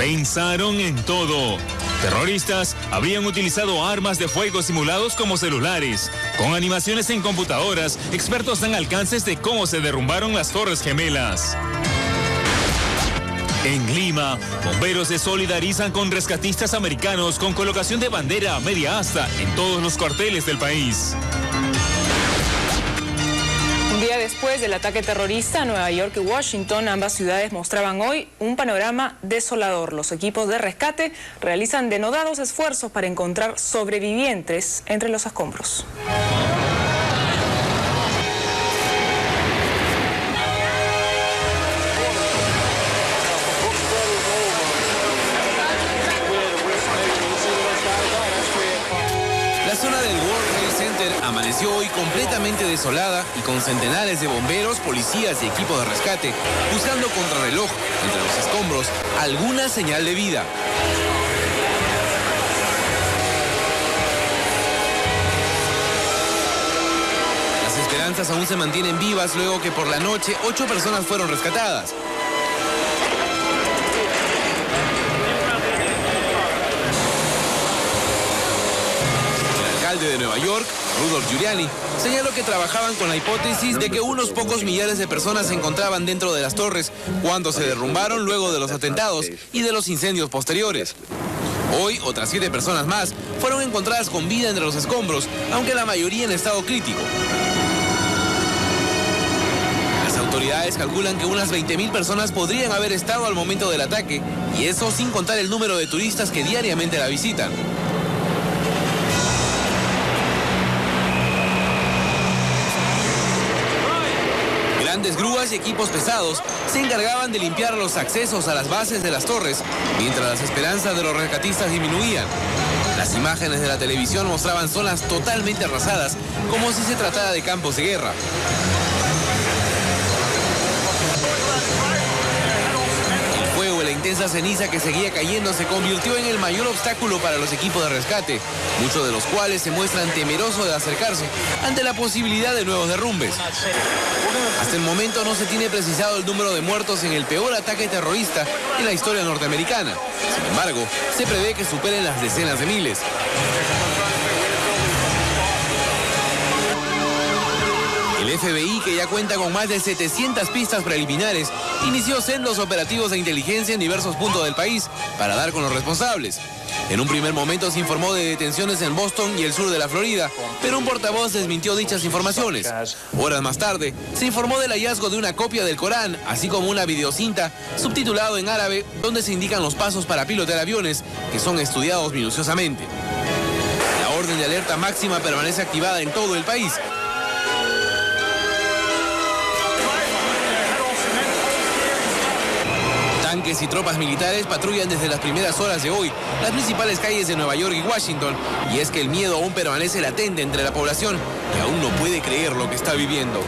pensaron en todo. Terroristas habrían utilizado armas de fuego simulados como celulares. Con animaciones en computadoras, expertos dan alcances de cómo se derrumbaron las Torres Gemelas. En Lima, bomberos se solidarizan con rescatistas americanos con colocación de bandera a media asta en todos los cuarteles del país. Un día después del ataque terrorista a Nueva York y Washington, ambas ciudades mostraban hoy un panorama desolador. Los equipos de rescate realizan denodados esfuerzos para encontrar sobrevivientes entre los escombros. La zona del World Trade Center amaneció hoy completamente desolada y con centenares de bomberos, policías y equipos de rescate buscando contrarreloj entre los escombros alguna señal de vida. Las esperanzas aún se mantienen vivas luego que por la noche 8 personas fueron rescatadas. El alcalde de Nueva York, Rudolph Giuliani, señaló que trabajaban con la hipótesis de que unos pocos millares de personas se encontraban dentro de las torres cuando se derrumbaron luego de los atentados y de los incendios posteriores. Hoy, otras 7 personas más fueron encontradas con vida entre los escombros, aunque la mayoría en estado crítico. Las autoridades calculan que unas 20.000 personas podrían haber estado al momento del ataque, y eso sin contar el número de turistas que diariamente la visitan. Grandes grúas y equipos pesados se encargaban de limpiar los accesos a las bases de las torres, mientras las esperanzas de los rescatistas disminuían. Las imágenes de la televisión mostraban zonas totalmente arrasadas, como si se tratara de campos de guerra. El fuego y la intensa ceniza que seguía cayendo se convirtió en el mayor obstáculo para los equipos de rescate, muchos de los cuales se muestran temerosos de acercarse ante la posibilidad de nuevos derrumbes. Hasta el momento no se tiene precisado el número de muertos en el peor ataque terrorista en la historia norteamericana. Sin embargo, se prevé que superen las decenas de miles. El FBI, que ya cuenta con más de 700 pistas preliminares, inició sendos operativos de inteligencia en diversos puntos del país para dar con los responsables. En un primer momento se informó de detenciones en Boston y el sur de la Florida, pero un portavoz desmintió dichas informaciones. Horas más tarde, se informó del hallazgo de una copia del Corán, así como una videocinta subtitulado en árabe, donde se indican los pasos para pilotear aviones, que son estudiados minuciosamente. La orden de alerta máxima permanece activada en todo el país. Tanques y tropas militares patrullan desde las primeras horas de hoy las principales calles de Nueva York y Washington, y es que el miedo aún permanece latente entre la población, que aún no puede creer lo que está viviendo.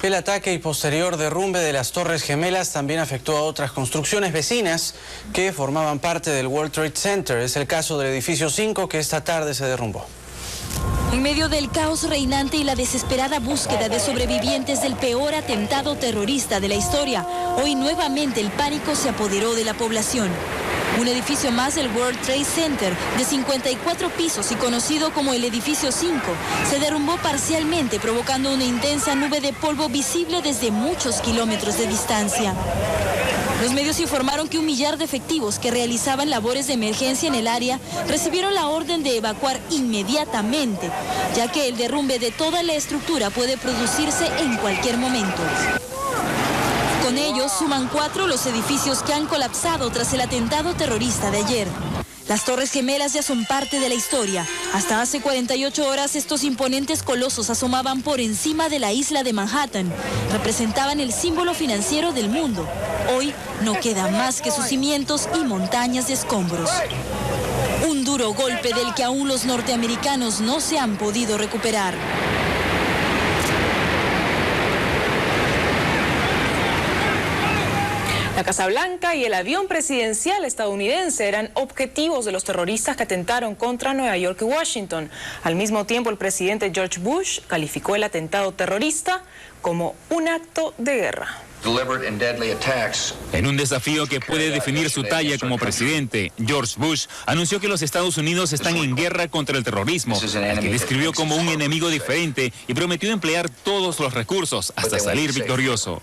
El ataque y posterior derrumbe de las Torres Gemelas también afectó a otras construcciones vecinas que formaban parte del World Trade Center. Es el caso del edificio 5 que esta tarde se derrumbó. En medio del caos reinante y la desesperada búsqueda de sobrevivientes del peor atentado terrorista de la historia, hoy nuevamente el pánico se apoderó de la población. Un edificio más del World Trade Center, de 54 pisos y conocido como el edificio 5, se derrumbó parcialmente, provocando una intensa nube de polvo visible desde muchos kilómetros de distancia. Los medios informaron que 1 millar de efectivos que realizaban labores de emergencia en el área recibieron la orden de evacuar inmediatamente, ya que el derrumbe de toda la estructura puede producirse en cualquier momento. Con ellos suman 4 los edificios que han colapsado tras el atentado terrorista de ayer. Las Torres Gemelas ya son parte de la historia. Hasta hace 48 horas estos imponentes colosos asomaban por encima de la isla de Manhattan. Representaban el símbolo financiero del mundo. Hoy no queda más que sus cimientos y montañas de escombros. Un duro golpe del que aún los norteamericanos no se han podido recuperar. La Casa Blanca y el avión presidencial estadounidense eran objetivos de los terroristas que atentaron contra Nueva York y Washington. Al mismo tiempo, el presidente George Bush calificó el atentado terrorista como un acto de guerra. En un desafío que puede definir su talla como presidente, George Bush anunció que los Estados Unidos están en guerra contra el terrorismo, al que describió como un enemigo diferente y prometió emplear todos los recursos hasta salir victorioso.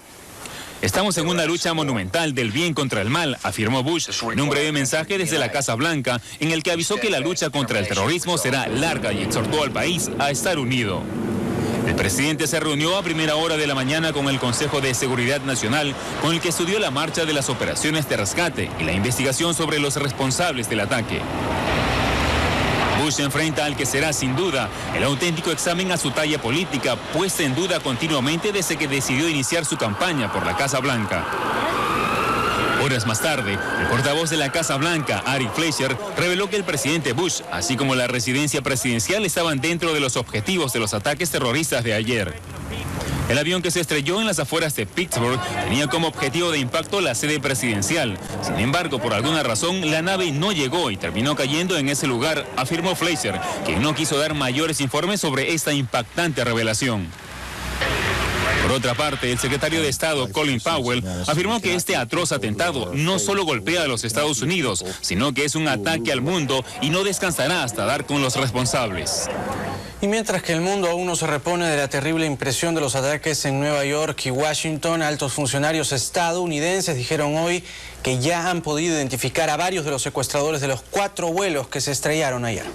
Estamos en una lucha monumental del bien contra el mal, afirmó Bush en un breve mensaje desde la Casa Blanca, en el que avisó que la lucha contra el terrorismo será larga y exhortó al país a estar unido. El presidente se reunió a primera hora de la mañana con el Consejo de Seguridad Nacional, con el que estudió la marcha de las operaciones de rescate y la investigación sobre los responsables del ataque. Bush se enfrenta al que será, sin duda, el auténtico examen a su talla política, puesta en duda continuamente desde que decidió iniciar su campaña por la Casa Blanca. Horas más tarde, el portavoz de la Casa Blanca, Ari Fleischer, reveló que el presidente Bush, así como la residencia presidencial, estaban dentro de los objetivos de los ataques terroristas de ayer. El avión que se estrelló en las afueras de Pittsburgh tenía como objetivo de impacto la sede presidencial. Sin embargo, por alguna razón, la nave no llegó y terminó cayendo en ese lugar, afirmó Fleischer, quien no quiso dar mayores informes sobre esta impactante revelación. Por otra parte, el secretario de Estado, Colin Powell, afirmó que este atroz atentado no solo golpea a los Estados Unidos, sino que es un ataque al mundo y no descansará hasta dar con los responsables. Y mientras que el mundo aún no se repone de la terrible impresión de los ataques en Nueva York y Washington, altos funcionarios estadounidenses dijeron hoy que ya han podido identificar a varios de los secuestradores de los 4 vuelos que se estrellaron ayer.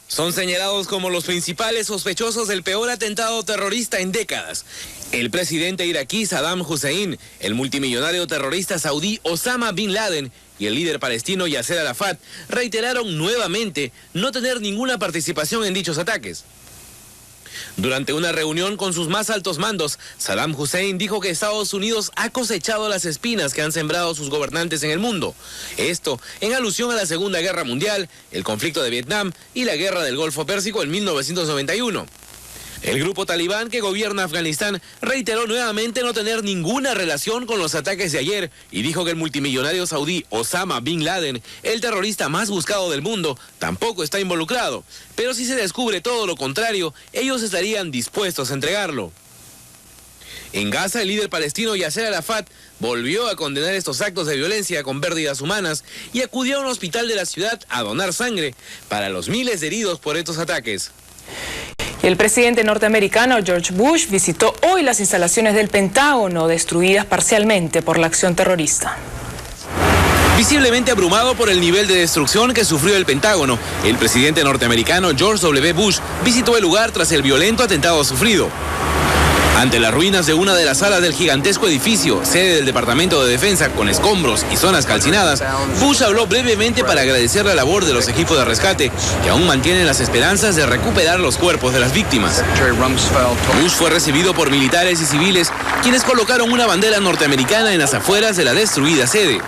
Son señalados como los principales sospechosos del peor atentado terrorista en décadas. El presidente iraquí Saddam Hussein, el multimillonario terrorista saudí Osama Bin Laden y el líder palestino Yasser Arafat reiteraron nuevamente no tener ninguna participación en dichos ataques. Durante una reunión con sus más altos mandos, Saddam Hussein dijo que Estados Unidos ha cosechado las espinas que han sembrado sus gobernantes en el mundo. Esto en alusión a la Segunda Guerra Mundial, el conflicto de Vietnam y la Guerra del Golfo Pérsico en 1991. El grupo talibán que gobierna Afganistán reiteró nuevamente no tener ninguna relación con los ataques de ayer y dijo que el multimillonario saudí Osama Bin Laden, el terrorista más buscado del mundo, tampoco está involucrado. Pero si se descubre todo lo contrario, ellos estarían dispuestos a entregarlo. En Gaza, el líder palestino Yasser Arafat volvió a condenar estos actos de violencia con pérdidas humanas y acudió a un hospital de la ciudad a donar sangre para los miles de heridos por estos ataques. El presidente norteamericano George Bush visitó hoy las instalaciones del Pentágono, destruidas parcialmente por la acción terrorista. Visiblemente abrumado por el nivel de destrucción que sufrió el Pentágono, el presidente norteamericano George W. Bush visitó el lugar tras el violento atentado sufrido. Ante las ruinas de una de las salas del gigantesco edificio, sede del Departamento de Defensa, con escombros y zonas calcinadas, Bush habló brevemente para agradecer la labor de los equipos de rescate, que aún mantienen las esperanzas de recuperar los cuerpos de las víctimas. Bush fue recibido por militares y civiles, quienes colocaron una bandera norteamericana en las afueras de la destruida sede.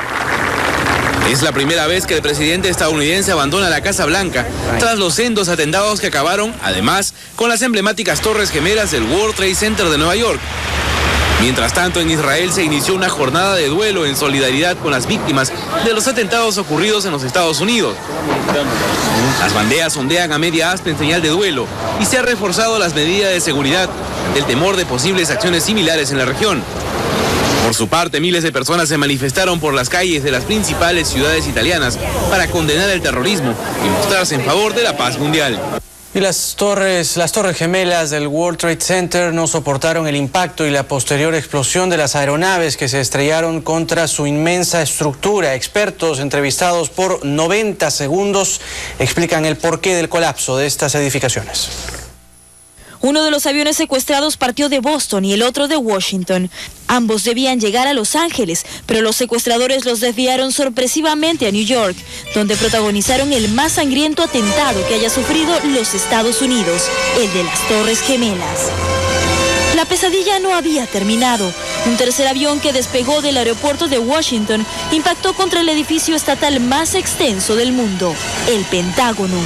Es la primera vez que el presidente estadounidense abandona la Casa Blanca tras los sendos atentados que acabaron, además, con las emblemáticas Torres Gemelas del World Trade Center de Nueva York. Mientras tanto, en Israel se inició una jornada de duelo en solidaridad con las víctimas de los atentados ocurridos en los Estados Unidos. Las banderas ondean a media asta en señal de duelo y se han reforzado las medidas de seguridad del temor de posibles acciones similares en la región. Por su parte, miles de personas se manifestaron por las calles de las principales ciudades italianas para condenar el terrorismo y mostrarse en favor de la paz mundial. Y las torres gemelas del World Trade Center no soportaron el impacto y la posterior explosión de las aeronaves que se estrellaron contra su inmensa estructura. Expertos entrevistados por 90 segundos explican el porqué del colapso de estas edificaciones. Uno de los aviones secuestrados partió de Boston y el otro de Washington. Ambos debían llegar a Los Ángeles, pero los secuestradores los desviaron sorpresivamente a New York, donde protagonizaron el más sangriento atentado que haya sufrido los Estados Unidos, el de las Torres Gemelas. La pesadilla no había terminado. Un tercer avión que despegó del aeropuerto de Washington impactó contra el edificio estatal más extenso del mundo, el Pentágono.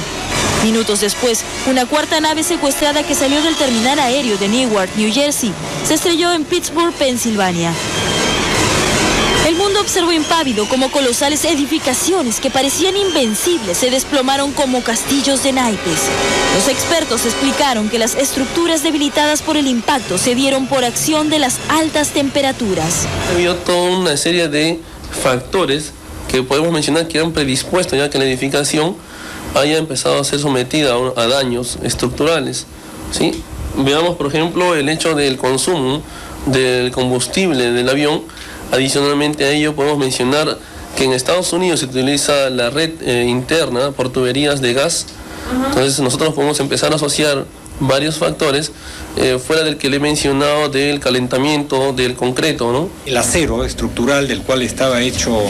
Minutos después, una cuarta nave secuestrada que salió del terminal aéreo de Newark, New Jersey, se estrelló en Pittsburgh, Pensilvania. El mundo observó impávido cómo colosales edificaciones que parecían invencibles se desplomaron como castillos de naipes. Los expertos explicaron que las estructuras debilitadas por el impacto se dieron por acción de las altas temperaturas. Ha habido toda una serie de factores que podemos mencionar que han predispuesto ya que la edificación haya empezado a ser sometida a daños estructurales, ¿sí? Veamos, por ejemplo, el hecho del consumo del combustible del avión. Adicionalmente a ello podemos mencionar que en Estados Unidos se utiliza la red interna por tuberías de gas. Entonces nosotros podemos empezar a asociar varios factores fuera del que le he mencionado del calentamiento del concreto, ¿no? El acero estructural del cual estaba hecho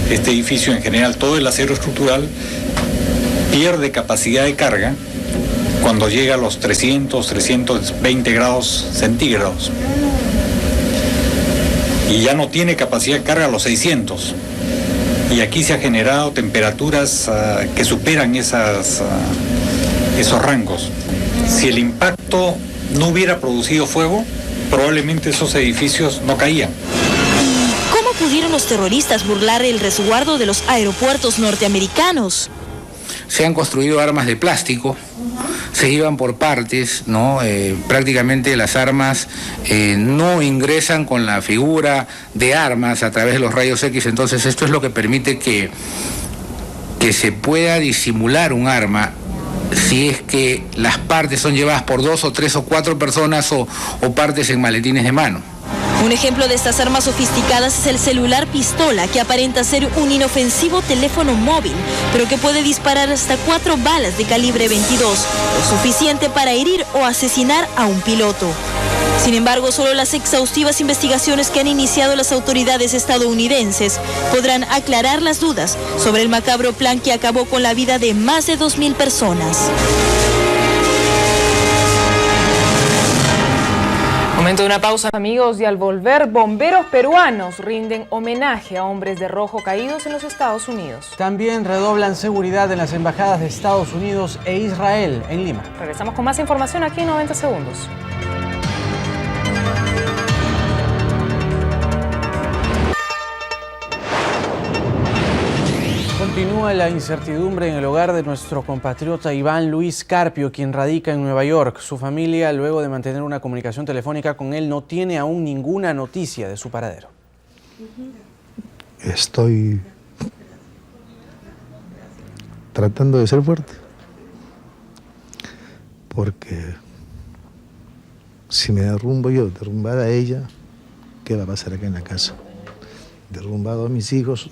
este edificio en general, todo el acero estructural pierde capacidad de carga cuando llega a los 320 grados centígrados. Y ya no tiene capacidad de carga a los 600. Y aquí se han generado temperaturas que superan esos rangos. Si el impacto no hubiera producido fuego, probablemente esos edificios no caían. ¿Cómo pudieron los terroristas burlar el resguardo de los aeropuertos norteamericanos? Se han construido armas de plástico, se iban por partes, ¿no? Prácticamente las armas no ingresan con la figura de armas a través de los rayos X, entonces esto es lo que permite que se pueda disimular un arma si es que las partes son llevadas por 2 o 3 o 4 personas o partes en maletines de mano. Un ejemplo de estas armas sofisticadas es el celular pistola, que aparenta ser un inofensivo teléfono móvil, pero que puede disparar hasta 4 balas de calibre 22, lo suficiente para herir o asesinar a un piloto. Sin embargo, solo las exhaustivas investigaciones que han iniciado las autoridades estadounidenses podrán aclarar las dudas sobre el macabro plan que acabó con la vida de más de 2.000 personas. Momento de una pausa, amigos, y al volver, bomberos peruanos rinden homenaje a hombres de rojo caídos en los Estados Unidos. También redoblan seguridad en las embajadas de Estados Unidos e Israel en Lima. Regresamos con más información aquí en 90 segundos. Continúa la incertidumbre en el hogar de nuestro compatriota Iván Luis Carpio, quien radica en Nueva York. Su familia, luego de mantener una comunicación telefónica con él, no tiene aún ninguna noticia de su paradero. Estoy tratando de ser fuerte, porque si me derrumbo yo, derrumbar a ella, ¿qué va a pasar acá en la casa? Derrumbado a mis hijos,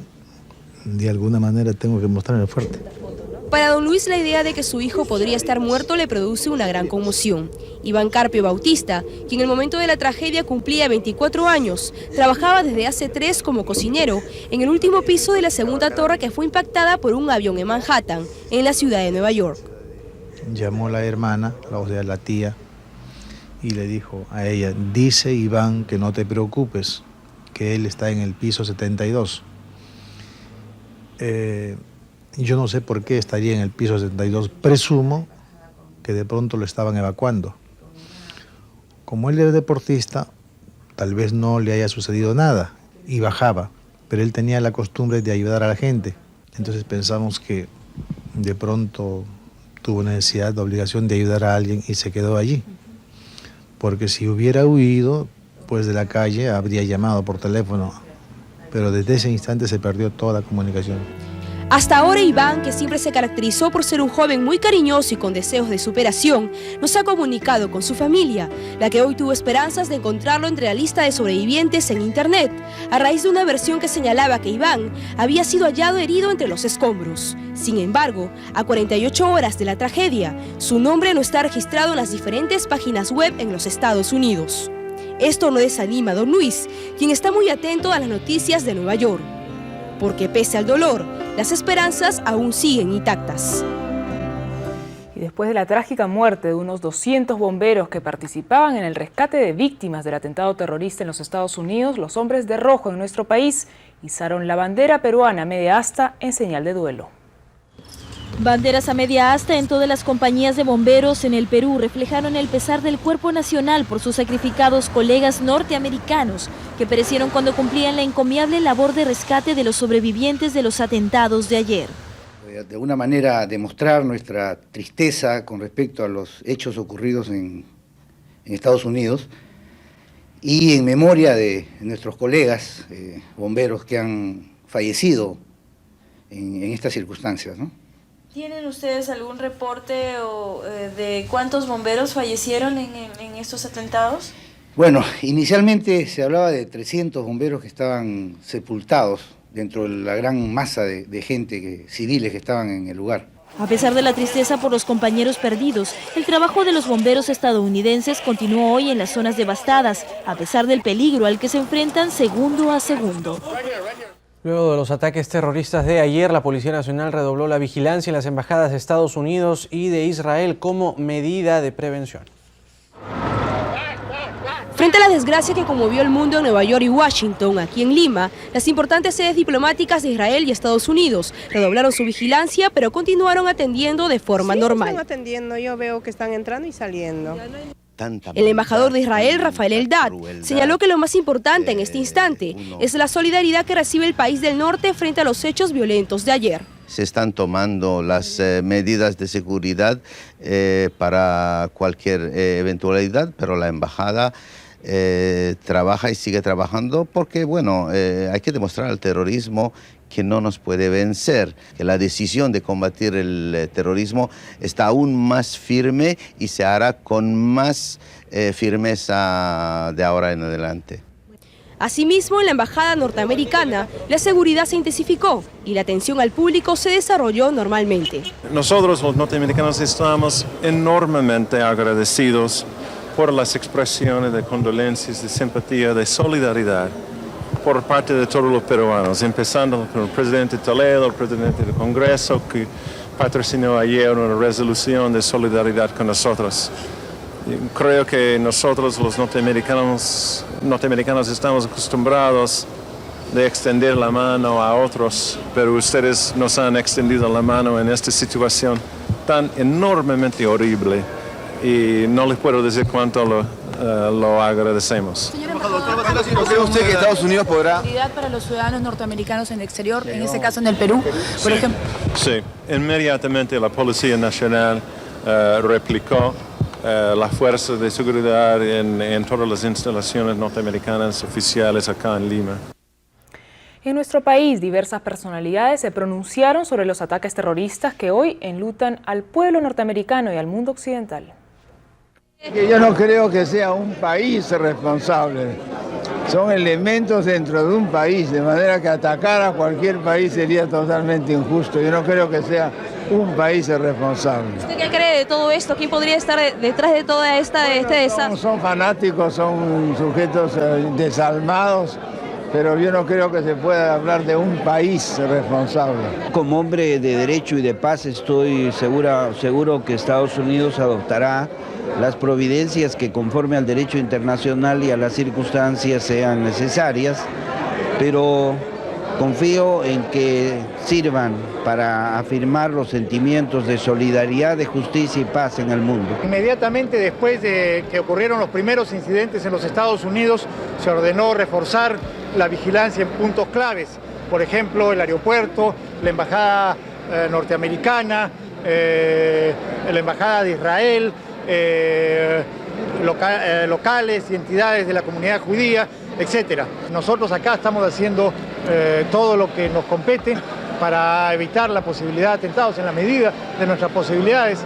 de alguna manera tengo que mostrarme fuerte. Para don Luis, la idea de que su hijo podría estar muerto le produce una gran conmoción. Iván Carpio Bautista, quien en el momento de la tragedia cumplía 24 años, trabajaba desde hace 3 como cocinero en el último piso de la segunda torre que fue impactada por un avión en Manhattan, en la ciudad de Nueva York. Llamó la hermana, o sea, la tía, y le dijo a ella, dice Iván que no te preocupes, que él está en el piso 72. Yo no sé por qué estaría en el piso 72, presumo que de pronto lo estaban evacuando. Como él era deportista, tal vez no le haya sucedido nada y bajaba, pero él tenía la costumbre de ayudar a la gente. Entonces pensamos que de pronto tuvo necesidad, de obligación de ayudar a alguien y se quedó allí. Porque si hubiera huido pues de la calle, habría llamado por teléfono. Pero desde ese instante se perdió toda la comunicación. Hasta ahora Iván, que siempre se caracterizó por ser un joven muy cariñoso y con deseos de superación, nos ha comunicado con su familia, la que hoy tuvo esperanzas de encontrarlo entre la lista de sobrevivientes en internet, a raíz de una versión que señalaba que Iván había sido hallado herido entre los escombros. Sin embargo, a 48 horas de la tragedia, su nombre no está registrado en las diferentes páginas web en los Estados Unidos. Esto no desanima a don Luis, quien está muy atento a las noticias de Nueva York, porque pese al dolor, las esperanzas aún siguen intactas. Y después de la trágica muerte de unos 200 bomberos que participaban en el rescate de víctimas del atentado terrorista en los Estados Unidos, los hombres de rojo en nuestro país izaron la bandera peruana media asta en señal de duelo. Banderas a media asta en todas las compañías de bomberos en el Perú reflejaron el pesar del Cuerpo Nacional por sus sacrificados colegas norteamericanos que perecieron cuando cumplían la encomiable labor de rescate de los sobrevivientes de los atentados de ayer. De alguna manera demostrar nuestra tristeza con respecto a los hechos ocurridos en Estados Unidos y en memoria de nuestros colegas bomberos que han fallecido en estas circunstancias, ¿no? ¿Tienen ustedes algún reporte de cuántos bomberos fallecieron en estos atentados? Bueno, inicialmente se hablaba de 300 bomberos que estaban sepultados dentro de la gran masa de gente, civiles que estaban en el lugar. A pesar de la tristeza por los compañeros perdidos, el trabajo de los bomberos estadounidenses continuó hoy en las zonas devastadas, a pesar del peligro al que se enfrentan segundo a segundo. Luego de los ataques terroristas de ayer, la Policía Nacional redobló la vigilancia en las embajadas de Estados Unidos y de Israel como medida de prevención. Frente a la desgracia que conmovió el mundo en Nueva York y Washington, aquí en Lima, las importantes sedes diplomáticas de Israel y Estados Unidos redoblaron su vigilancia, pero continuaron atendiendo de forma normal. Están atendiendo, yo veo que están entrando y saliendo. El embajador de Israel, Rafael Eldad, señaló que lo más importante en este instante es la solidaridad que recibe el país del norte frente a los hechos violentos de ayer. Se están tomando las medidas de seguridad para cualquier eventualidad, pero la embajada trabaja y sigue trabajando porque, bueno, hay que demostrar al terrorismo que no nos puede vencer, que la decisión de combatir el terrorismo está aún más firme y se hará con más firmeza de ahora en adelante. Asimismo, en la embajada norteamericana, la seguridad se intensificó y la atención al público se desarrolló normalmente. Nosotros los norteamericanos estamos enormemente agradecidos por las expresiones de condolencias, de simpatía, de solidaridad por parte de todos los peruanos, empezando con el presidente Toledo, el presidente del Congreso, que patrocinó ayer una resolución de solidaridad con nosotros. Creo que nosotros los norteamericanos estamos acostumbrados de extender la mano a otros, pero ustedes nos han extendido la mano en esta situación tan enormemente horrible y no les puedo decir cuánto lo agradecemos. ¿Cree usted que Estados Unidos podrá...? Para los ciudadanos norteamericanos en el exterior, en este caso en el Perú, por ejemplo? Sí, inmediatamente la Policía Nacional replicó las fuerzas de seguridad en todas las instalaciones norteamericanas oficiales acá en Lima. En nuestro país, diversas personalidades se pronunciaron sobre los ataques terroristas que hoy enlutan al pueblo norteamericano y al mundo occidental. Yo no creo que sea un país responsable, son elementos dentro de un país, de manera que atacar a cualquier país sería totalmente injusto. Yo no creo que sea un país responsable. ¿Usted qué cree de todo esto? ¿Quién podría estar detrás de toda este desastre? Son fanáticos, son sujetos desalmados, pero yo no creo que se pueda hablar de un país responsable. Como hombre de derecho y de paz estoy seguro que Estados Unidos adoptará las providencias que conforme al derecho internacional y a las circunstancias sean necesarias, pero confío en que sirvan para afirmar los sentimientos de solidaridad, de justicia y paz en el mundo. Inmediatamente después de que ocurrieron los primeros incidentes en los Estados Unidos, se ordenó reforzar la vigilancia en puntos claves, por ejemplo, el aeropuerto, la embajada norteamericana, la embajada de Israel, locales y entidades de la comunidad judía, etc. Nosotros acá estamos haciendo todo lo que nos compete para evitar la posibilidad de atentados en la medida de nuestras posibilidades,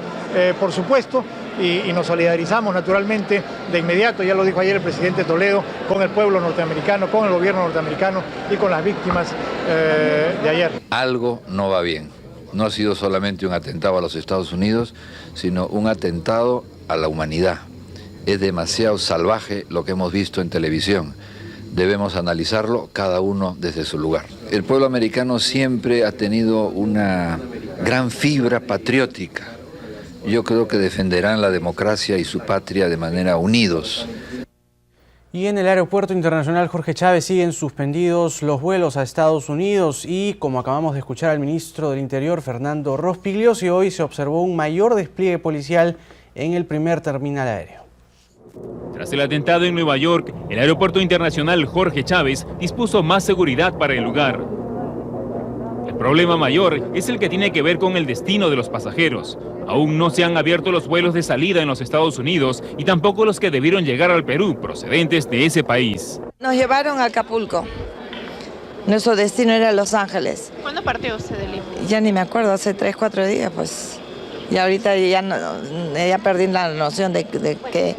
por supuesto, y nos solidarizamos naturalmente de inmediato, ya lo dijo ayer el presidente Toledo, con el pueblo norteamericano, con el gobierno norteamericano y con las víctimas de ayer. Algo no va bien. No ha sido solamente un atentado a los Estados Unidos, sino un atentado a la humanidad. Es demasiado salvaje lo que hemos visto en televisión. Debemos analizarlo cada uno desde su lugar. El pueblo americano siempre ha tenido una gran fibra patriótica. Yo creo que defenderán la democracia y su patria de manera unidos. Y en el Aeropuerto Internacional Jorge Chávez siguen suspendidos los vuelos a Estados Unidos y, como acabamos de escuchar al ministro del Interior, Fernando Rospigliosi, hoy se observó un mayor despliegue policial en el primer terminal aéreo. Tras el atentado en Nueva York, el Aeropuerto Internacional Jorge Chávez dispuso más seguridad para el lugar. El problema mayor es el que tiene que ver con el destino de los pasajeros. Aún no se han abierto los vuelos de salida en los Estados Unidos y tampoco los que debieron llegar al Perú, procedentes de ese país. Nos llevaron a Acapulco. Nuestro destino era Los Ángeles. ¿Cuándo partió usted de Lima? Ya ni me acuerdo, hace 3, 4 días, pues. Y ahorita ya perdí la noción de que...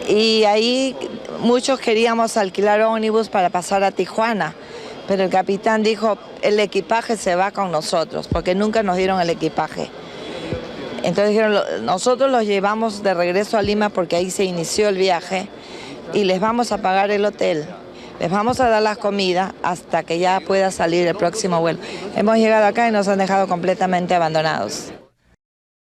Y ahí muchos queríamos alquilar ómnibus para pasar a Tijuana, pero el capitán dijo, el equipaje se va con nosotros, porque nunca nos dieron el equipaje. Entonces dijeron, nosotros los llevamos de regreso a Lima porque ahí se inició el viaje y les vamos a pagar el hotel, les vamos a dar las comidas hasta que ya pueda salir el próximo vuelo. Hemos llegado acá y nos han dejado completamente abandonados.